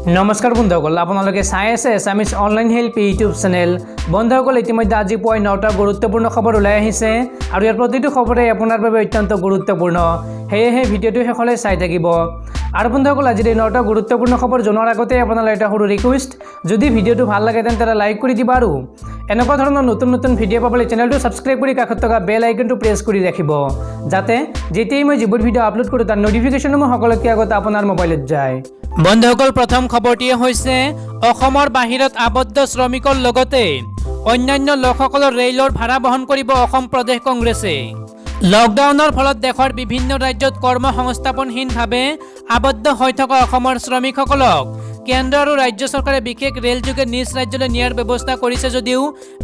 নমস্কাৰ বন্ধুসকল, আপোনালোকে চাই আছে Assamese online help YouTube channel. বন্ধুসকল, ইতিমধ্যে আজি পুৱাই 9টা গুৰুত্বপূৰ্ণ খবৰ ওলাই আহিছে আৰু ইয়াৰ প্ৰতিটো খবৰে আপোনাৰ বাবে অত্যন্ত গুৰুত্বপূৰ্ণ। সেয়েহে ভিডিঅ'টো শেষলৈ চাই থাকিব। আৰু বন্ধুসকল, আজিৰ এই 9টা গুৰুত্বপূৰ্ণ খবৰ জনাৰ আগতে আপোনালৈ এটা সৰু ৰিকুৱেষ্ট, যদি ভিডিঅ'টো ভাল লাগে তেন্তে লাইক কৰি দিবা আৰু এনেকুৱা ধৰণৰ নতুন নতুন ভিডিঅ' পাবলৈ চেনেলটো ছাবস্ক্ৰাইব কৰি কাষত থকা বেল আইকনটো প্ৰেছ কৰি ৰাখিব, যাতে যেতিয়াই মই যিবোৰ ভিডিঅ' আপলোড কৰোঁ তাৰ নটিফিকেশ্যনসমূহ সকলোতকৈ আগতে আপোনাৰ মোবাইলত যায়। বন্ধুসকল, প্ৰথম খবৰটিয়ে হৈছে অসমৰ বাহিৰত আবদ্ধ শ্ৰমিকৰ লগতে অন্যান্য লোকসকলৰ ৰেলৰ ভাড়া বহন কৰিব অসম প্ৰদেশ কংগ্ৰেছে। লকডাউনৰ ফলত দেশৰ বিভিন্ন ৰাজ্যত কৰ্মসংস্থাপনহীনভাৱে আবদ্ধ হৈ থকা অসমৰ শ্ৰমিকসকলক কেন্দ্ৰ আৰু ৰাজ্য চৰকাৰে বিশেষ ৰেলযোগে নিজ ৰাজ্যলৈ নিয়াৰ ব্যৱস্থা কৰিছে যদিও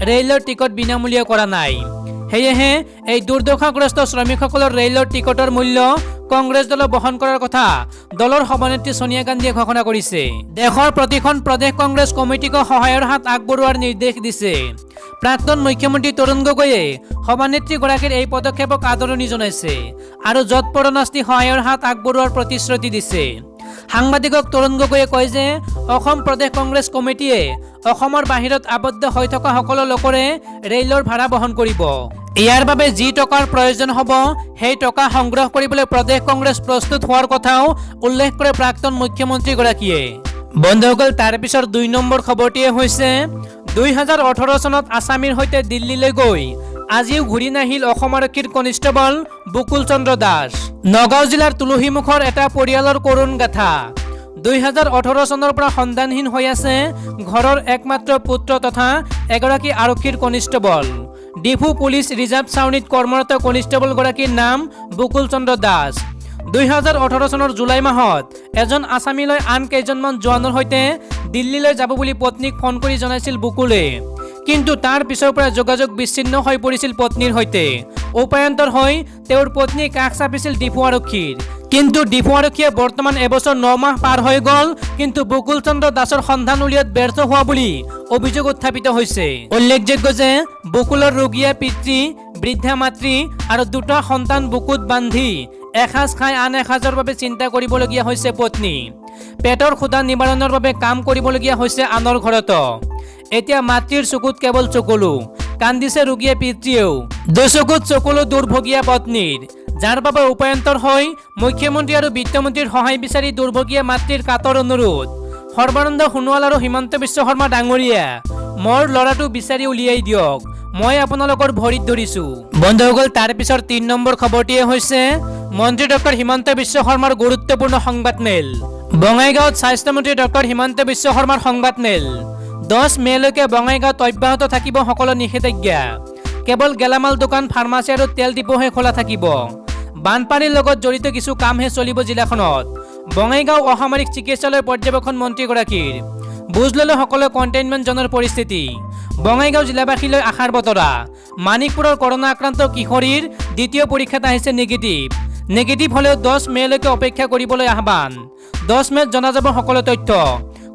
ৰেলৰ টিকট বিনামূলীয়া কৰা নাই। সেয়েহে এই দুৰ্দশাগ্ৰস্ত শ্ৰমিকসকলৰ ৰেলৰ টিকটৰ মূল্য কংগ্ৰেছ দলে বহন কৰাৰ কথা দলৰ সভানেত্ৰী সোনিয়া গান্ধীয়ে ঘোষণা কৰিছে। দেশৰ প্ৰতিখন প্ৰদেশ কংগ্ৰেছ কমিটিক সহায়ৰ হাত আগবঢ়োৱাৰ নিৰ্দেশ দিছে। প্ৰাক্তন মুখ্যমন্ত্ৰী তৰুণ গগৈয়ে সভানেত্ৰীগৰাকীৰ এই পদক্ষেপক আদৰণি জনাইছে আৰু যৎপৰোনাস্তি সহায়ৰ হাত আগবঢ়োৱাৰ প্ৰতিশ্ৰুতি দিছে। সাংবাদিকক তৰুণ গগৈয়ে কয় যে অসম প্ৰদেশ কংগ্ৰেছ কমিটিয়ে অসমৰ বাহিৰত আবদ্ধ হৈ থকা সকলো লোকৰে ৰেলৰ ভাড়া বহন কৰিব। ইয়াৰ বাবে যি টকাৰ প্ৰয়োজন হ'ব সেই টকা সংগ্ৰহ কৰিবলৈ প্ৰদেশ কংগ্ৰেছ প্ৰস্তুত হোৱাৰ কথাও উল্লেখ কৰে প্ৰাক্তন মুখ্যমন্ত্ৰীগৰাকীয়ে। বন্ধুসকল, তাৰ পিছৰ 2 নম্বৰ খবৰটিয়ে হৈছে 2018 চনত আছামীৰ সৈতে দিল্লীলৈ গৈ আজিও ঘূৰি নাহিল অসম আৰক্ষীৰ কনিষ্টেবল বুকুল চন্দ্ৰ দাস। নগাঁও জিলাৰ তুলসীমুখৰ এটা পৰিয়ালৰ কৰুণ গাথা। 2018 চনৰ পৰা সন্ধানহীন হৈ আছে ঘৰৰ একমাত্ৰ পুত্ৰ তথা এগৰাকী আৰক্ষীৰ কনিষ্টেবল। ডিফু পুলিচ ৰিজাৰ্ভ ছাউনীত কৰ্মৰত কনিষ্টেবলগৰাকীৰ নাম বুকুল চন্দ্ৰ দাস। 2018 চনৰ জুলাই মাহত এজন আছামীলৈ আন কেইজনমান জোৱানৰ সৈতে দিল্লীলৈ যাব বুলি পত্নীক ফোন কৰি জনাইছিল বুকুলে, কিন্তু তাৰ পিছৰ পৰা যোগাযোগ বিচ্ছিন্ন হৈ পৰিছিল পত্নীৰ সৈতে। উপায়ন্তৰ হৈ তেওঁৰ পত্নী কাষ চাপিছিল ডিফু আৰক্ষীৰ, কিন্তু ডিফু আৰক্ষীয়ে বৰ্তমান এবছৰ 9 মাহ পাৰ হৈ গ'ল, কিন্তু বুকুল চন্দ্ৰ দাসৰ সন্ধান উলিওৱাত ব্যৰ্থ হোৱা বুলি অভিযোগ উত্থাপিত হৈছে। উল্লেখযোগ্য যে বুকুলৰ ৰোগীয়া পিতৃ, বৃদ্ধা মাতৃ আৰু 2টা সন্তান বুকুত বান্ধি এসাঁজ খাই আন এসাঁজৰ বাবে চিন্তা কৰিবলগীয়া হৈছে পত্নী। পেটৰ ক্ষুধা নিবাৰণৰ বাবে কাম কৰিবলগীয়া হৈছে আনৰ ঘৰত। এতিয়া মাতৃৰ চকুত কেৱল চকুলো, কান্দিছে ৰোগীয়া পিতৃয়েও, দুচকুত চকুলো দুৰ্ভগীয়া পত্নীৰ, যাৰ বাবে উপায়ন্তৰ হৈ মুখ্যমন্ত্ৰী আৰু বিত্তমন্ত্ৰীৰ সহায় বিচাৰি দুৰ্ভগীয়া মাতৃৰ কাতৰ অনুৰোধ। সৰ্বানন্দ সোণোৱাল আৰু হিমন্ত বিশ্ব শৰ্মা ডাঙৰীয়া, মোৰ ল'ৰাটো বিচাৰি উলিয়াই দিয়ক, মই আপোনালোকৰ ভৰিত ধৰিছো। বন্ধুসকল, তাৰ পিছৰ 3 নম্বৰ খবৰটিয়ে হৈছে মন্ত্ৰী ডক্টৰ হিমন্ত বিশ্ব শৰ্মাৰ গুৰুত্বপূৰ্ণ সংবাদমেল। বঙাইগাঁৱত স্বাস্থ্যমন্ত্ৰী ডক্টৰ হিমন্ত বিশ্ব শৰ্মাৰ সংবাদমেল। 10 মেলৈকে বঙাইগাঁৱত অব্যাহত থাকিব সকলো নিষেধাজ্ঞা। কেৱল গেলামাল দোকান, ফাৰ্মাচী আৰু তেল ডিপোহে খোলা থাকিব। বানপানীৰ লগত জড়িত কিছু কামহে চলিব জিলাখনত। বঙাইগাঁও অসামৰিক চিকিৎসালয় পৰ্যবেক্ষণ মন্ত্ৰীগৰাকীৰ। বুজ ল'লে সকলো কণ্টেইনমেণ্ট জ'নৰ পৰিস্থিতি। বঙাইগাঁও জিলাবাসীলৈ আশাৰ বতৰা। মানিকপুৰৰ কৰোণা আক্ৰান্ত কিশোৰীৰ দ্বিতীয় পৰীক্ষাত আহিছে নেগেটিভ হ'লেও 10 মেলৈকে অপেক্ষা কৰিবলৈ আহ্বান। 10 মেত জনা যাব সকলো তথ্য।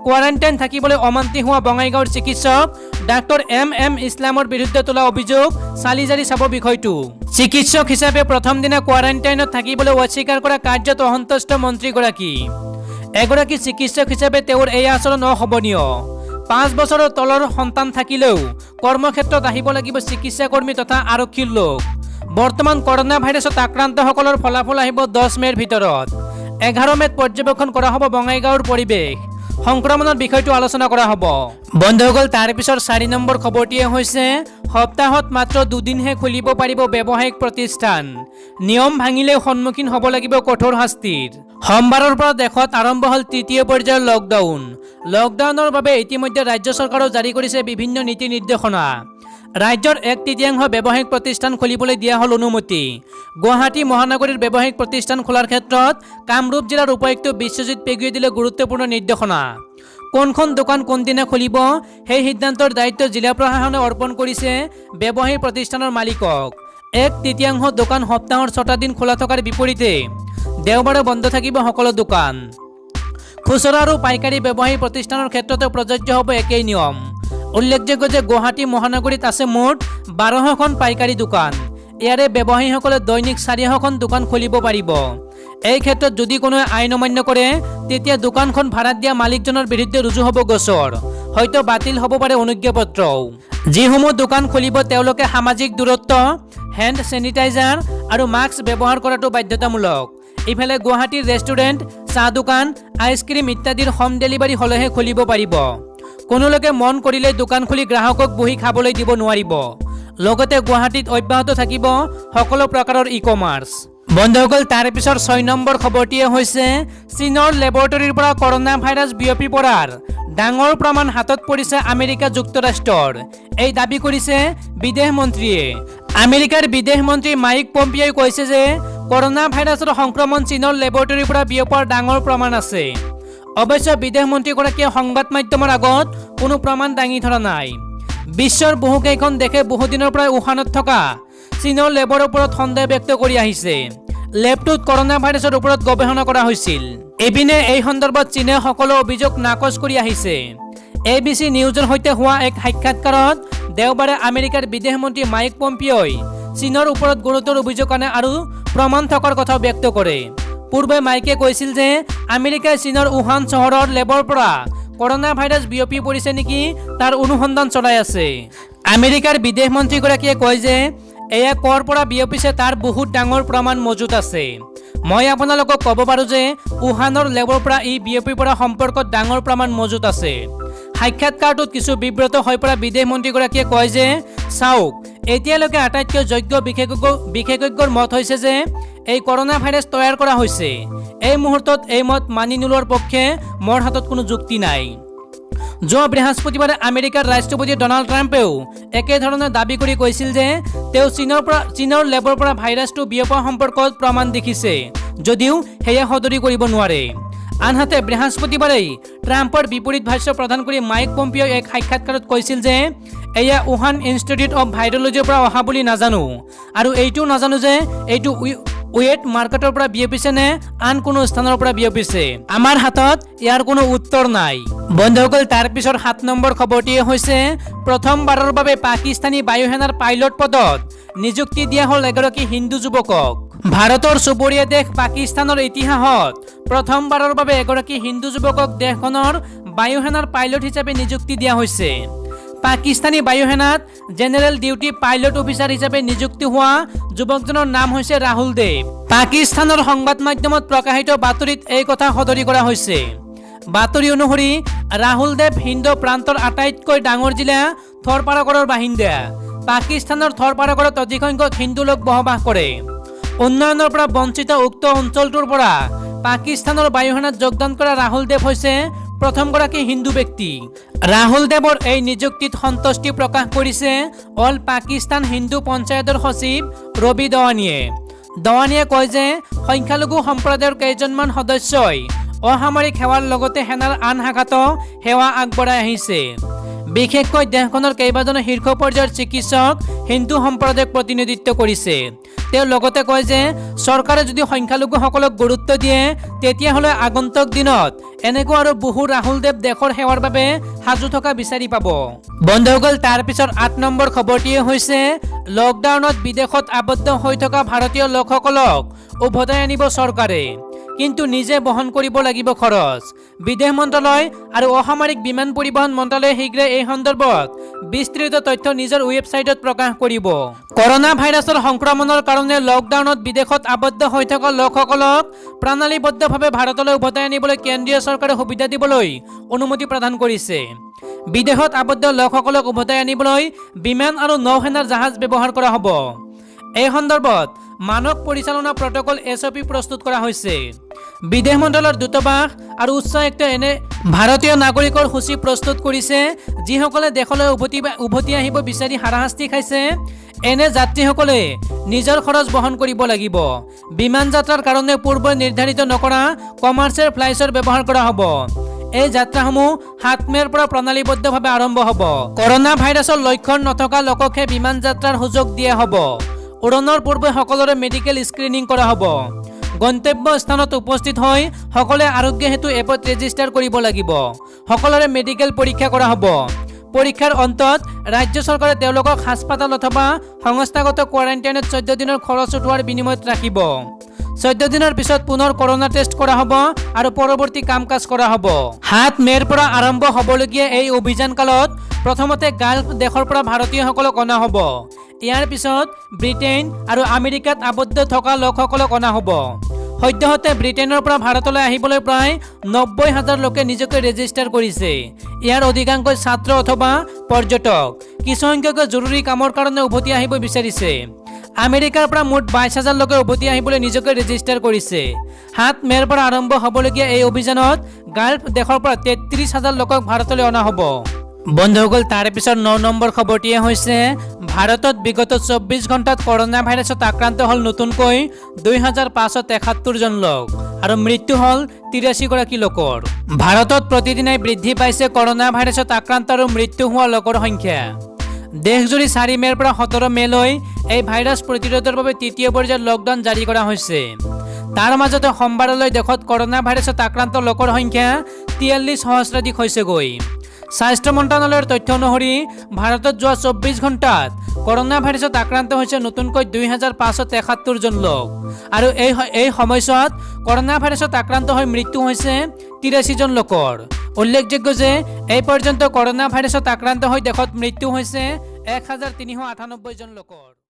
কোৱাৰেণ্টাইন থাকিবলৈ অমান্তি হোৱা বঙাইগাঁৱৰ চিকিৎসক ডাক্তৰ এম ইছলামৰ বিৰুদ্ধে তোলা অভিযোগ চালি জাৰি চাব বিষয়টো। চিকিৎসক হিচাপে প্ৰথম দিনা কোৱাৰেণ্টাইনত থাকিবলৈ অস্বীকাৰ কৰা কাৰ্যত অসন্তুষ্ট মন্ত্ৰীগৰাকী। এগৰাকী চিকিৎসক হিচাপে তেওঁৰ এই আচৰণ অশোভনীয়। 5 বছৰৰ তলৰ সন্তান থাকিলেও কৰ্মক্ষেত্ৰত আহিব লাগিব চিকিৎসাকৰ্মী তথা আৰক্ষীৰ লোক। বৰ্তমান কৰোণা ভাইৰাছত আক্ৰান্তসকলৰ ফলাফল আহিব 10 মেৰ ভিতৰত। 11 মেত পৰ্যবেক্ষণ কৰা হ'ব বঙাইগাঁৱৰ পৰিৱেশ। সংক্ৰমণৰ বিষয়টো আলোচনা কৰা হ'ব। বন্ধুসকল, তাৰ পিছৰ 4 নম্বৰ খবৰটিয়ে হৈছে সপ্তাহত মাত্ৰ 2 দিনহে খুলিব পাৰিব ব্যৱসায়িক প্ৰতিষ্ঠান। নিয়ম ভাঙিলেও সন্মুখীন হ'ব লাগিব কঠোৰ শাস্তিৰ। সোমবাৰৰ পৰা দেশত আৰম্ভ হ'ল 3য় পৰ্যায়ৰ লকডাউন। লকডাউনৰ বাবে ইতিমধ্যে ৰাজ্য চৰকাৰেও জাৰি কৰিছে বিভিন্ন নীতি নিৰ্দেশনা। ৰাজ্যৰ 1/3 ব্যৱসায়িক প্ৰতিষ্ঠান খুলিবলৈ দিয়া হ'ল অনুমতি। গুৱাহাটী মহানগৰীৰ ব্যৱসায়িক প্ৰতিষ্ঠান খোলাৰ ক্ষেত্ৰত কামৰূপ জিলাৰ উপায়ুক্ত বিশ্বজিৎ পেগুৱে দিলে গুৰুত্বপূৰ্ণ নিৰ্দেশনা। কোনখন দোকান কোনদিনা খুলিব সেই সিদ্ধান্তৰ দায়িত্ব জিলা প্ৰশাসনে অৰ্পণ কৰিছে ব্যৱসায়িক প্ৰতিষ্ঠানৰ মালিকক। 1/3 দোকান সপ্তাহৰ 6টা দিন খোলা থকাৰ বিপৰীতে দেওবাৰে বন্ধ থাকিব সকলো দোকান। খুচৰা আৰু পাইকাৰী ব্যৱসায়িক প্ৰতিষ্ঠানৰ ক্ষেত্ৰতো প্ৰযোজ্য হ'ব একেই নিয়ম। উল্লেখযোগ্য যে গুৱাহাটী মহানগৰীত আছে মুঠ 1200খন পাইকাৰী দোকান। ইয়াৰে ব্যৱসায়ীসকলে দৈনিক 400খন দোকান খুলিব পাৰিব। এই ক্ষেত্ৰত যদি কোনোৱে আইন অমান্য কৰে তেতিয়া দোকানখন ভাড়াত দিয়া মালিকজনৰ বিৰুদ্ধে ৰুজু হ'ব গোচৰ, হয়তো বাতিল হ'ব পাৰে অনুজ্ঞাপত্ৰও। যিসমূহ দোকান খুলিব তেওঁলোকে সামাজিক দূৰত্ব, হেণ্ড চেনিটাইজাৰ আৰু মাস্ক ব্যৱহাৰ কৰাটো বাধ্যতামূলক। ইফালে গুৱাহাটীৰ ৰেষ্টুৰেণ্ট, চাহ দোকান, আইচক্ৰীম ইত্যাদিৰ হোম ডেলিভাৰী হ'লেহে খুলিব পাৰিব। কোনো লোকে মন কৰিলে দোকান খুলি গ্ৰাহকক বহি খাবলৈ দিব নোৱাৰিব। লগতে গুৱাহাটীত অব্যাহত থাকিব সকলো প্ৰকাৰৰ ই-কমাৰ্চ। বন্ধুসকল, তাৰ পিছৰ 6 নম্বৰ খবৰটিয়ে হৈছে চীনৰ লেবৰেটৰীৰ পৰা কৰোনা ভাইৰাছ বিয়পি পৰাৰ ডাঙৰ প্ৰমাণ হাতত পৰিছে আমেৰিকা যুক্তৰাষ্ট্ৰৰ, এই দাবী কৰিছে বিদেশ মন্ত্ৰীয়ে। আমেৰিকাৰ বিদেশ মন্ত্ৰী মাইক পম্পিঅ'ই কৈছে যে কৰোনা ভাইৰাছৰ সংক্ৰমণ চীনৰ লেবৰেটৰীৰ পৰা বিয়পাৰ ডাঙৰ প্ৰমাণ আছে। অৱশ্যে বিদেশ মন্ত্ৰীগৰাকীয়ে সংবাদ মাধ্যমৰ আগত কোনো প্ৰমাণ দাঙি ধৰা নাই। বিশ্বৰ বহুকেইখন দেশে বহুদিনৰ পৰা উহানত থকা চীনৰ লেবৰ ওপৰত সন্দেহ ব্যক্ত কৰি আহিছে। লেবটোত কৰোনা ভাইৰাছৰ ওপৰত গৱেষণা কৰা হৈছিল। এপিনে এই সন্দৰ্ভত চীনে সকলো অভিযোগ নাকচ কৰি আহিছে। ABC নিউজৰ সৈতে হোৱা এক সাক্ষাৎকাৰত দেওবাৰে আমেৰিকাৰ বিদেশ মন্ত্ৰী মাইক পম্পিঅ'ই চীনৰ ওপৰত গুৰুতৰ অভিযোগ আনে আৰু প্ৰমাণ থকাৰ কথা ব্যক্ত কৰে। পূৰ্বে মাইকে কৈছিল যে আমেৰিকাই চীনৰ উহান চহৰৰ লেবৰ পৰা কৰোনা ভাইৰাছ বিয়পি পৰিছে নেকি তাৰ অনুসন্ধান চলাই আছে। আমেৰিকাৰ বিদেশ মন্ত্ৰীগৰাকীয়ে কয় যে এয়া ক'ৰ পৰা বিয়পিছে তাৰ বহুত ডাঙৰ প্ৰমাণ মজুত আছে। মই আপোনালোকক ক'ব পাৰোঁ যে উহানৰ লেবৰ পৰা ই বিয়পি পৰা সম্পৰ্কত ডাঙৰ প্ৰমাণ মজুত আছে। সাক্ষাৎকাৰটোত কিছু বিব্ৰত হৈ পৰা বিদেশ মন্ত্ৰীগৰাকীয়ে কয় যে চাওক, এতিয়ালৈকে আটাইতকৈ যোগ্য বিশেষজ্ঞৰ মত হৈছে যে এই কৰোনা ভাইৰাছ তৈয়াৰ কৰা হৈছে। এই মুহূৰ্তত এই মত মানি নোলোৱাৰ পক্ষে মোৰ হাতত কোনো যুক্তি নাই। যোৱা বৃহস্পতিবাৰে আমেৰিকাৰ ৰাষ্ট্ৰপতি ডনাল্ড ট্ৰাম্পেও একেধৰণে দাবী কৰি কৈছিল যে তেওঁ চীনৰ লেবৰ পৰা ভাইৰাছটো বিয়পা সম্পৰ্কত প্ৰমাণ দেখিছে, যদিও সেয়া সদৰি কৰিব নোৱাৰে। আনহাতে বৃহস্পতিবাৰেই ট্ৰাম্পৰ বিপৰীত ভাষ্য প্ৰদান কৰি মাইক পম্পিঅ'ই এক সাক্ষাৎকাৰত কৈছিল যে এয়া উহান ইনষ্টিটিউট অৱ ভাইৰলজিৰ পৰা অহা বুলি নাজানো, আৰু এইটোও নাজানো যে এইটো ৱেট মাৰ্কেটৰ পৰা বিয়পিছে নে আন কোনো স্থানৰ পৰা বিয়পিছে। আমাৰ হাতত ইয়াৰ কোনো উত্তৰ নাই। বন্ধুসকল, তাৰ পিছৰ 7 নম্বৰ খবৰটিয়ে হৈছে প্ৰথমবাৰৰ বাবে পাকিস্তানী বায়ুসেনাৰ পাইলট পদত নিযুক্তি দিয়া হ'ল এগৰাকী হিন্দু যুৱকক। ভাৰতৰ চুবুৰীয়া দেশ পাকিস্তানৰ ইতিহাসত প্ৰথমবাৰৰ বাবে এগৰাকী হিন্দু যুৱকক দেশখনৰ বায়ুসেনাৰ পাইলট হিচাপে নিযুক্তি দিয়া হৈছে। পাকিস্তানী বায়ুসেনাত জেনেৰেল ডিউটি পাইলট অফিচাৰ হিচাপে নিযুক্তি হোৱা যুৱকজনৰ নাম হৈছে ৰাহুল দেৱ। পাকিস্তানৰ সংবাদ মাধ্যমত প্ৰকাশিত বাতৰিত এই কথা সদৰি কৰা হৈছে। বাতৰি অনুসৰি ৰাহুল দেৱ হিন্দু প্ৰান্তৰ আটাইতকৈ ডাঙৰ জিলা থৰপাৰাগড়ৰ বাসিন্দা। পাকিস্তানৰ থৰপাৰাগড়ত অধিকসংখ্যক হিন্দু লোক বসবাস কৰে। উন্নয়নৰ পৰা বঞ্চিত উক্ত অঞ্চলটোৰ পৰা পাকিস্তানৰ বায়ুসেনাত যোগদান কৰা ৰাহুল দেৱ হৈছে প্ৰথমগৰাকী হিন্দু ব্যক্তি। ৰাহুল দেৱৰ এই নিযুক্তিত সন্তুষ্টি প্ৰকাশ কৰিছে অল পাকিস্তান হিন্দু পঞ্চায়তৰ সচিব ৰবি দৱানীয়ে কয় যে সংখ্যালঘু সম্প্ৰদায়ৰ কেইজনমান সদস্যই অসামৰিক সেৱাৰ লগতে সেনাৰ আন শাখাতো সেৱা আগবঢ়াই আহিছে। বিশেষকৈ দেশখনৰ কেইবাজনো শীৰ্ষ পৰ্যায়ৰ চিকিৎসক হিন্দু সম্প্ৰদায়ক প্ৰতিনিধিত্ব কৰিছে। তেওঁ লগতে কয় যে চৰকাৰে যদি সংখ্যালঘুসকলক গুৰুত্ব দিয়ে তেতিয়াহ'লে আগন্তুক দিনত এনেকুৱা আৰু বহু ৰাহুল দেৱ দেশৰ সেৱাৰ বাবে সাজু থকা বিচাৰি পাব। বন্ধুসকল, তাৰ পিছৰ 8 নম্বৰ খবৰটিয়ে হৈছে লকডাউনত বিদেশত আবদ্ধ হৈ থকা ভাৰতীয় লোকসকলক উভতাই আনিব চৰকাৰে, কিন্তু নিজে বহন কৰিব লাগিব খৰচ। বিদেশ মন্ত্ৰালয় আৰু অসামৰিক বিমান পৰিবহণ মন্ত্ৰালয়ে শীঘ্ৰে এই সন্দৰ্ভত বিস্তৃত তথ্য নিজৰ ৱেবছাইটত প্ৰকাশ কৰিব। কৰোনা ভাইৰাছৰ সংক্ৰমণৰ কাৰণে লকডাউনত বিদেশত আবদ্ধ হৈ থকা লোকসকলক প্ৰণালীবদ্ধভাৱে ভাৰতলৈ উভতাই আনিবলৈ কেন্দ্ৰীয় চৰকাৰে সুবিধা দিবলৈ অনুমতি প্ৰদান কৰিছে। বিদেশত আবদ্ধ লোকসকলক উভতাই আনিবলৈ বিমান আৰু নৌসেনাৰ জাহাজ ব্যৱহাৰ কৰা হ'ব। এই সন্দৰ্ভত মানক পৰিচালনা প্ৰটকল SOP প্ৰস্তুত কৰা হৈছে। বিদেশ মন্ত্ৰালয়ৰ দূতাবাস আৰু উচ্চায়ুক্তই এনে ভাৰতীয় নাগৰিকৰ সূচী প্ৰস্তুত কৰিছে যিসকলে দেশলৈ উভতি আহিব বিচাৰি হাৰাশাস্তি খাইছে। এনে যাত্ৰীসকলে নিজৰ খৰচ বহন কৰিব লাগিব। বিমান যাত্ৰাৰ কাৰণে পূৰ্বে নিৰ্ধাৰিত নকৰা কমাৰ্চিয়েল ফ্লাইটৰ ব্যৱহাৰ কৰা হ'ব। এই যাত্ৰাসমূহ 7 মে'ৰ পৰা প্ৰণালীবদ্ধভাৱে আৰম্ভ হ'ব। কৰোনা ভাইৰাছৰ লক্ষণ নথকা লোককহে বিমান যাত্ৰাৰ সুযোগ দিয়া হ'ব। উৰণৰ পূৰ্বে সকলোৰে মেডিকেল স্ক্ৰিনিং কৰা হ'ব। গন্তব্য স্থানত উপস্থিত হৈ সকলোৱে আৰোগ্য হেতু এপত ৰেজিষ্টাৰ কৰিব লাগিব। সকলোৰে মেডিকেল পৰীক্ষা কৰা হ'ব। পৰীক্ষাৰ অন্তত ৰাজ্য চৰকাৰে তেওঁলোকক হাস্পতাল অথবা সংস্থাগত কোৱাৰেণ্টাইনত 14 দিনৰ খৰচ উঠোৱাৰ বিনিময়ত ৰাখিব। 14 দিনৰ পিছত পুনৰ কৰোনা টেষ্ট কৰা হ'ব আৰু পৰৱৰ্তী কাম কাজ কৰা হ'ব। 7 মে'ৰ পৰা আৰম্ভ হ'বলগীয়া এই অভিযান কালত প্ৰথমতে গাল্ফ দেশৰ পৰা ভাৰতীয়সকলক অনা হ'ব। ইয়াৰ পিছত ব্ৰিটেইন আৰু আমেৰিকাত আবদ্ধ থকা লোকসকলক অনা হ'ব। সদ্যহতে ব্ৰিটেইনৰ পৰা ভাৰতলৈ আহিবলৈ প্ৰায় 90,000 লোকে নিজকে ৰেজিষ্টাৰ কৰিছে। ইয়াৰ অধিকাংশই ছাত্ৰ অথবা পৰ্যটক, কিছুসংখ্যকে জৰুৰী কামৰ কাৰণে উভতি আহিব বিচাৰিছে। আমেৰিকাৰ পৰা মুঠ 22,000 লোকে উভতি আহিবলৈ নিজকে ৰেজিষ্টাৰ কৰিছে। 7 মে'ৰ পৰা আৰম্ভ হ'বলগীয়া এই অভিযানত গাল্ফ দেশৰ পৰা 33,000 লোকক ভাৰতলৈ অনা হ'ব। বন্ধুসকল, তাৰ পিছত 9 নম্বৰ খবৰটিয়ে হৈছে ভাৰতত বিগত 24 ঘণ্টাত কৰোনা ভাইৰাছত আক্ৰান্ত হ'ল নতুনকৈ 2,571 জন লোক আৰু মৃত্যু হ'ল 83 গৰাকী লোকৰ। ভাৰতত প্ৰতিদিনাই বৃদ্ধি পাইছে কৰোনা ভাইৰাছত আক্ৰান্ত আৰু মৃত্যু হোৱা লোকৰ সংখ্যা। দেশজুৰি 4 মে'ৰ পৰা 17 মে'লৈ এই ভাইৰাছ প্ৰতিৰোধৰ বাবে তৃতীয় পৰ্যায়ৰ লকডাউন জাৰি কৰা হৈছে। তাৰ মাজতে সোমবাৰলৈ দেশত কৰোনা ভাইৰাছত আক্ৰান্ত লোকৰ সংখ্যা 43 সহস্ৰাধিক হৈছেগৈ। স্বাস্থ্য মন্ত্ৰালয়ৰ তথ্য অনুসৰি ভাৰতত যোৱা 24 ঘণ্টাত কৰোনা ভাইৰাছত আক্ৰান্ত হৈছে নতুনকৈ 2,571 জন লোক আৰু এই সময়ছোৱাত কৰোনা ভাইৰাছত আক্ৰান্ত হৈ মৃত্যু হৈছে 83 জন লোকৰ। উল্লেখযোগ্য যে এই পৰ্যন্ত কৰোনা ভাইৰাছত আক্ৰান্ত হৈ দেশত মৃত্যু হৈছে 1,398 জন লোকৰ।